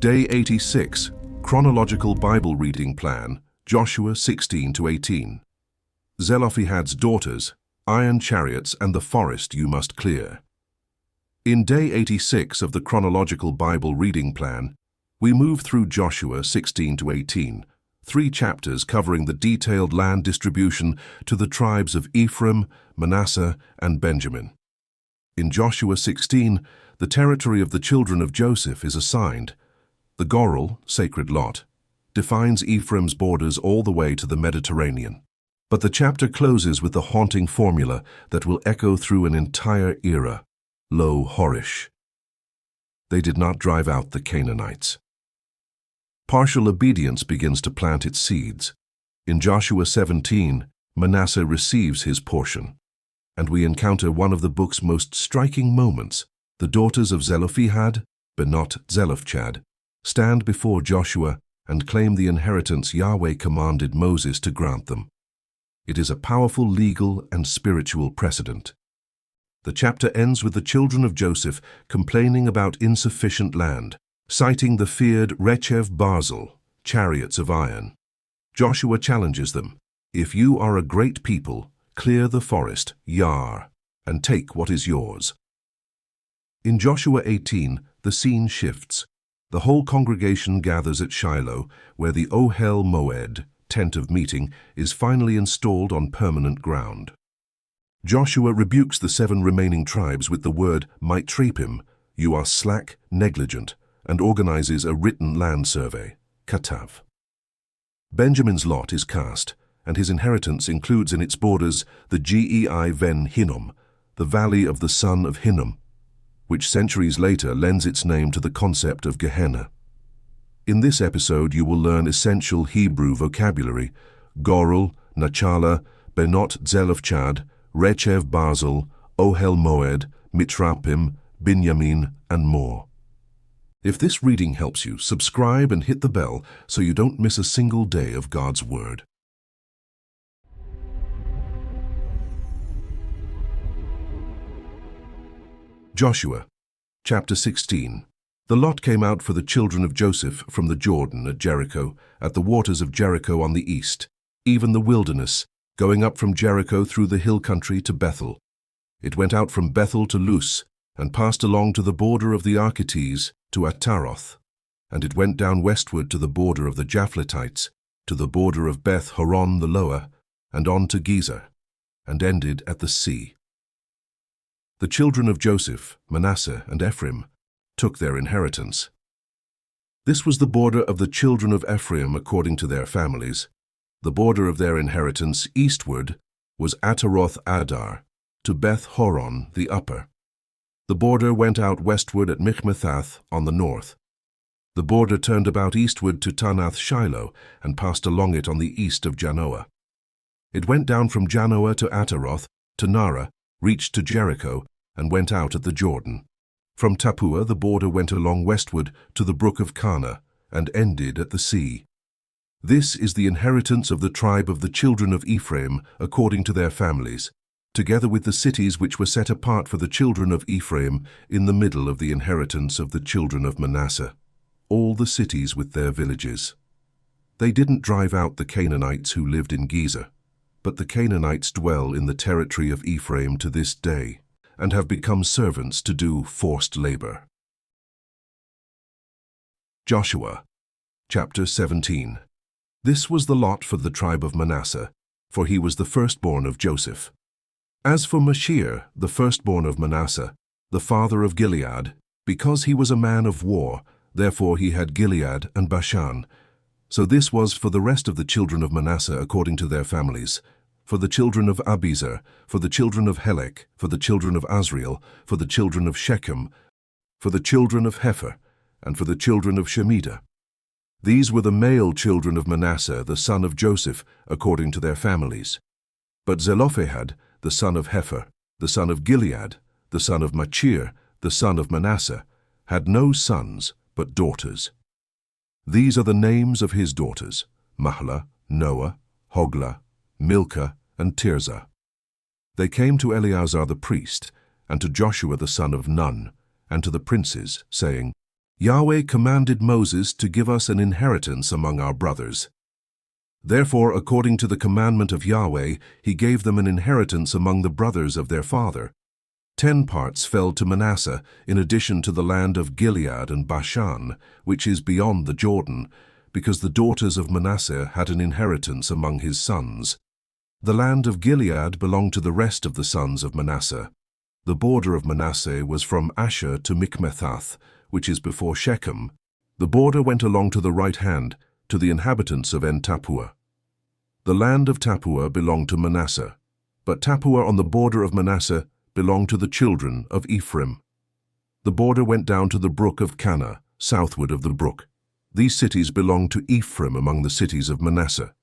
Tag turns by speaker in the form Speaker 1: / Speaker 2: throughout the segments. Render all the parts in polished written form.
Speaker 1: Day 86, Chronological Bible Reading Plan, Joshua 16 to 18. Zelophehad's daughters, iron chariots and the forest you must clear. In Day 86 of the Chronological Bible Reading Plan, we move through Joshua 16 to 18, 3 chapters covering the detailed land distribution to the tribes of Ephraim, Manasseh, and Benjamin. In Joshua 16, the territory of the children of Joseph is assigned. The Goral, sacred lot, defines Ephraim's borders all the way to the Mediterranean. But the chapter closes with the haunting formula that will echo through an entire era, Lo Horish. They did not drive out the Canaanites. Partial obedience begins to plant its seeds. In Joshua 17, Manasseh receives his portion, and we encounter one of the book's most striking moments. The daughters of Zelophehad, BENOT TZELOFCHAD, stand before Joshua and claim the inheritance Yahweh commanded Moses to grant them. It is a powerful legal and spiritual precedent. The chapter ends with the children of Joseph complaining about insufficient land, citing the feared RECHEV BARZEL, chariots of iron. Joshua challenges them, "If you are a great people, clear the forest, Yar, and take what is yours." In Joshua 18, the scene shifts. The whole congregation gathers at Shiloh, where the Ohel Moed, tent of meeting, is finally installed on permanent ground. Joshua rebukes the 7 remaining tribes with the word Mitrapim, "You are slack, negligent," and organizes a written land survey, Katav. Benjamin's lot is cast, and his inheritance includes in its borders the Gei ven Hinnom, the valley of the son of Hinnom, which centuries later lends its name to the concept of Gehenna. In this episode, you will learn essential Hebrew vocabulary: Goral, Nachala, BENOT TZELOFCHAD, RECHEV BARZEL, Ohel Moed, Mitrapim, Binyamin, and more. If this reading helps you, subscribe and hit the bell so you don't miss a single day of God's Word. Joshua, chapter 16. The lot came out for the children of Joseph from the Jordan at Jericho, at the waters of Jericho on the east, even the wilderness, going up from Jericho through the hill country to Bethel. It went out from Bethel to Luz, and passed along to the border of the Archetes to Ataroth. And it went down westward to the border of the Japhletites, to the border of Beth Horon the lower, and on to Gezer, and ended at the sea. The children of Joseph, Manasseh and Ephraim, took their inheritance. This was the border of the children of Ephraim according to their families. The border of their inheritance eastward was Ataroth Adar, to Beth Horon the upper. The border went out westward at Michmethath on the north. The border turned about eastward to Tanath Shiloh, and passed along it on the east of Janoah. It went down from Janoah to Ataroth, to Nara, reached to Jericho, and went out at the Jordan. From Tappuah the border went along westward to the brook of Kana, and ended at the sea. This is the inheritance of the tribe of the children of Ephraim according to their families, together with the cities which were set apart for the children of Ephraim in the middle of the inheritance of the children of Manasseh, all the cities with their villages. They didn't drive out the Canaanites who lived in Gezer, but the Canaanites dwell in the territory of Ephraim to this day, and have become servants to do forced labor. Joshua, chapter 17. This was the lot for the tribe of Manasseh, for he was the firstborn of Joseph. As for Machir, the firstborn of Manasseh, the father of Gilead, because he was a man of war, therefore he had Gilead and Bashan. So this was for the rest of the children of Manasseh according to their families: for the children of Abiezer, for the children of Helek, for the children of Asriel, for the children of Shechem, for the children of Hepher, and for the children of Shemida. These were the male children of Manasseh, the son of Joseph, according to their families. But Zelophehad, the son of Hepher, the son of Gilead, the son of Machir, the son of Manasseh, had no sons but daughters. These are the names of his daughters: Mahlah, Noah, Hoglah, Milcah, and Tirzah. They came to Eleazar the priest, and to Joshua the son of Nun, and to the princes, saying, Yahweh commanded Moses to give us an inheritance among our brothers. Therefore, according to the commandment of Yahweh, he gave them an inheritance among the brothers of their father. 10 parts fell to Manasseh, in addition to the land of Gilead and Bashan, which is beyond the Jordan, because the daughters of Manasseh had an inheritance among his sons. The land of Gilead belonged to the rest of the sons of Manasseh. The border of Manasseh was from Asher to Michmethath, which is before Shechem. The border went along to the right hand, to the inhabitants of En-Tappuah. The land of Tappuah belonged to Manasseh, but Tappuah on the border of Manasseh belonged to the children of Ephraim. The border went down to the brook of Cana, southward of the brook. These cities belonged to Ephraim among the cities of Manasseh.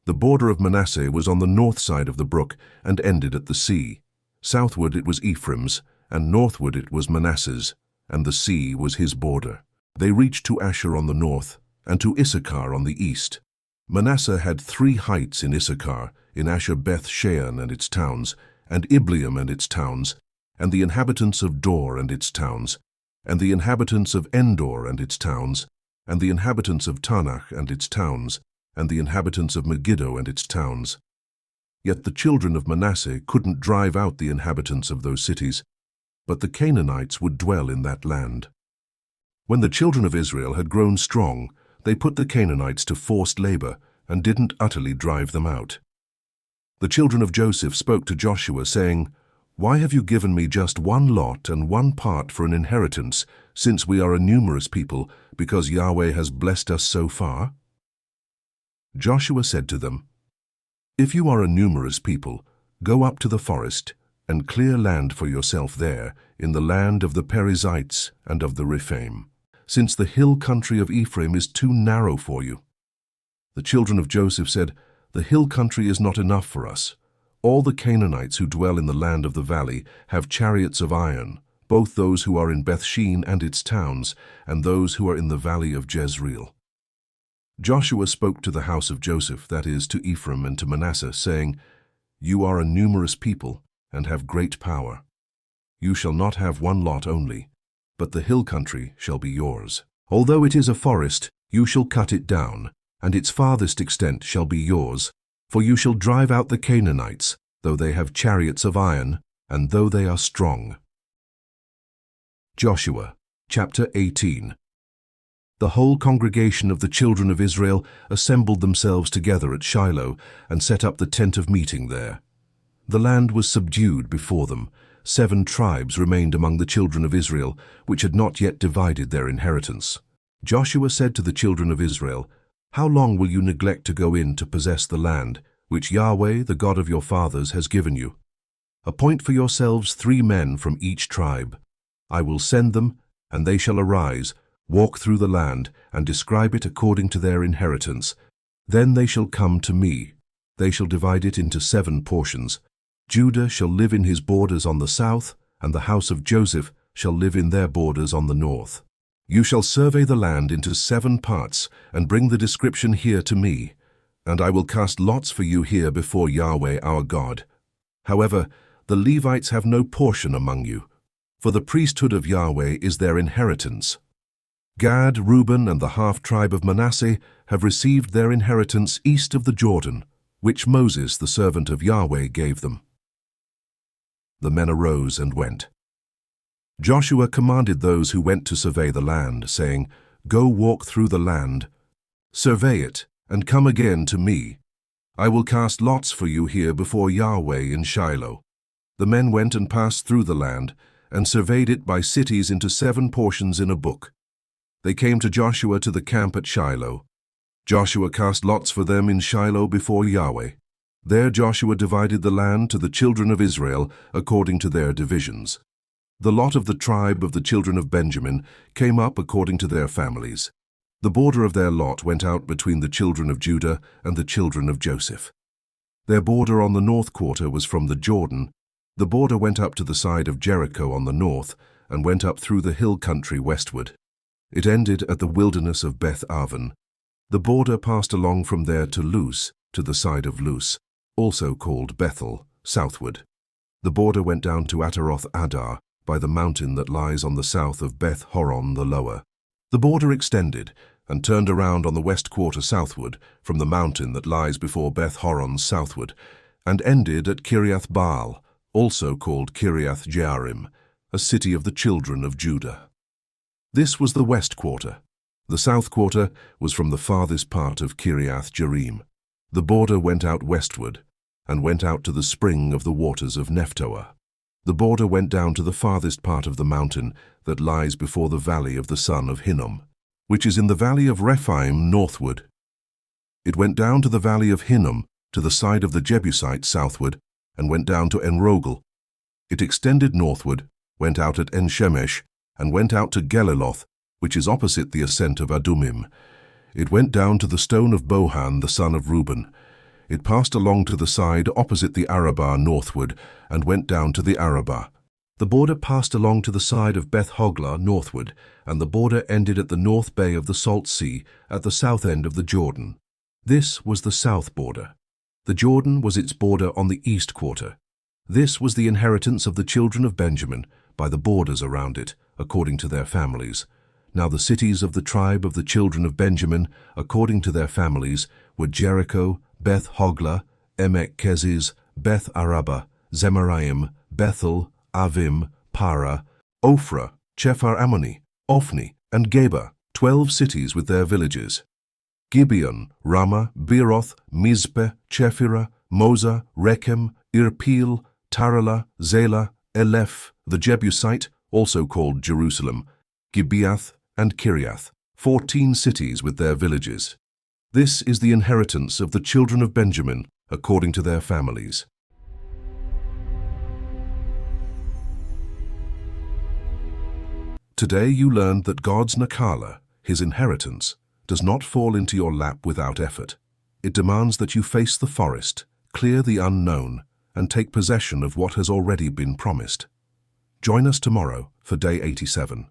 Speaker 1: The border of Manasseh was on the north side of the brook and ended at the sea. Southward it was Ephraim's, and northward it was Manasseh's, and the sea was his border. They reached to Asher on the north, and to Issachar on the east. Manasseh had 3 heights in Issachar, in Asher Beth-shean and its towns, and Ibleam and its towns, and the inhabitants of Dor and its towns, and the inhabitants of Endor and its towns, and the inhabitants of Tanach and its towns, and the inhabitants of Megiddo and its towns. Yet the children of Manasseh couldn't drive out the inhabitants of those cities, but the Canaanites would dwell in that land. When the children of Israel had grown strong, they put the Canaanites to forced labor and didn't utterly drive them out. The children of Joseph spoke to Joshua, saying, "Why have you given me just 1 lot and 1 part for an inheritance, since we are a numerous people, because Yahweh has blessed us so far?" Joshua said to them, "If you are a numerous people, go up to the forest and clear land for yourself there, in the land of the Perizzites and of the Rephaim, since the hill country of Ephraim is too narrow for you." The children of Joseph said, "The hill country is not enough for us. All the Canaanites who dwell in the land of the valley have chariots of iron, both those who are in Bethshean and its towns, and those who are in the valley of Jezreel." Joshua spoke to the house of Joseph, that is, to Ephraim and to Manasseh, saying, "You are a numerous people, and have great power. You shall not have 1 lot only, but the hill country shall be yours. Although it is a forest, you shall cut it down, and its farthest extent shall be yours, for you shall drive out the Canaanites, though they have chariots of iron, and though they are strong. Joshua, chapter 18. The whole congregation of the children of Israel assembled themselves together at Shiloh, and set up the tent of meeting there. The land was subdued before them. 7 tribes remained among the children of Israel, which had not yet divided their inheritance. Joshua said to the children of Israel, "How long will you neglect to go in to possess the land, which Yahweh, the God of your fathers, has given you? Appoint for yourselves 3 men from each tribe. I will send them, and they shall arise, walk through the land, and describe it according to their inheritance. Then they shall come to me. They shall divide it into 7 portions. Judah shall live in his borders on the south, and the house of Joseph shall live in their borders on the north. You shall survey the land into 7 parts, and bring the description here to me, and I will cast lots for you here before Yahweh our God. However, the Levites have no portion among you, for the priesthood of Yahweh is their inheritance. Gad, Reuben, and the half-tribe of Manasseh have received their inheritance east of the Jordan, which Moses, the servant of Yahweh, gave them." The men arose and went. Joshua commanded those who went to survey the land, saying, "Go walk through the land, survey it, and come again to me. I will cast lots for you here before Yahweh in Shiloh." The men went and passed through the land, and surveyed it by cities into 7 portions in a book. They came to Joshua to the camp at Shiloh. Joshua cast lots for them in Shiloh before Yahweh. There Joshua divided the land to the children of Israel according to their divisions. The lot of the tribe of the children of Benjamin came up according to their families. The border of their lot went out between the children of Judah and the children of Joseph. Their border on the north quarter was from the Jordan. The border went up to the side of Jericho on the north, and went up through the hill country westward. It ended at the wilderness of Beth-aven. The border passed along from there to Luz, to the side of Luz, also called Bethel, southward. The border went down to Ataroth Adar, by the mountain that lies on the south of Beth Horon the lower. The border extended and turned around on the west quarter southward from the mountain that lies before Beth Horon southward, and ended at Kiriath Baal, also called Kiriath Jearim, a city of the children of Judah. This was the west quarter. The south quarter was from the farthest part of Kiriath Jearim. The border went out westward, and went out to the spring of the waters of Nephtoah. The border went down to the farthest part of the mountain that lies before the valley of the son of Hinnom, which is in the valley of Rephaim northward. It went down to the valley of Hinnom, to the side of the Jebusites southward, and went down to Enrogel. It extended northward, went out at En-Shemesh, and went out to Geliloth, which is opposite the ascent of Adumim. It went down to the stone of Bohan the son of Reuben. It passed along to the side opposite the Arabah northward, and went down to the Arabah. The border passed along to the side of Beth Hoglah northward, and the border ended at the north bay of the Salt Sea, at the south end of the Jordan. This was the south border. The Jordan was its border on the east quarter. This was the inheritance of the children of Benjamin, by the borders around it, according to their families. Now the cities of the tribe of the children of Benjamin, according to their families, were Jericho, Beth Hoglah, Emek Keziz, Beth Arabah, Zemaraim, Bethel, Avim, Para, Ophrah, Chephar Ammoni, Ophni, and Geba, 12 cities with their villages. Gibeon, Ramah, Beeroth, Mizpeh, Chephirah, Moza, Rechem, Irpeel, Tarala, Zela, Eleph, the Jebusite, also called Jerusalem, Gibeath, and Kiriath, 14 cities with their villages. This is the inheritance of the children of Benjamin, according to their families. Today you learned that God's Nachala, his inheritance, does not fall into your lap without effort. It demands that you face the forest, clear the unknown, and take possession of what has already been promised. Join us tomorrow for Day 87.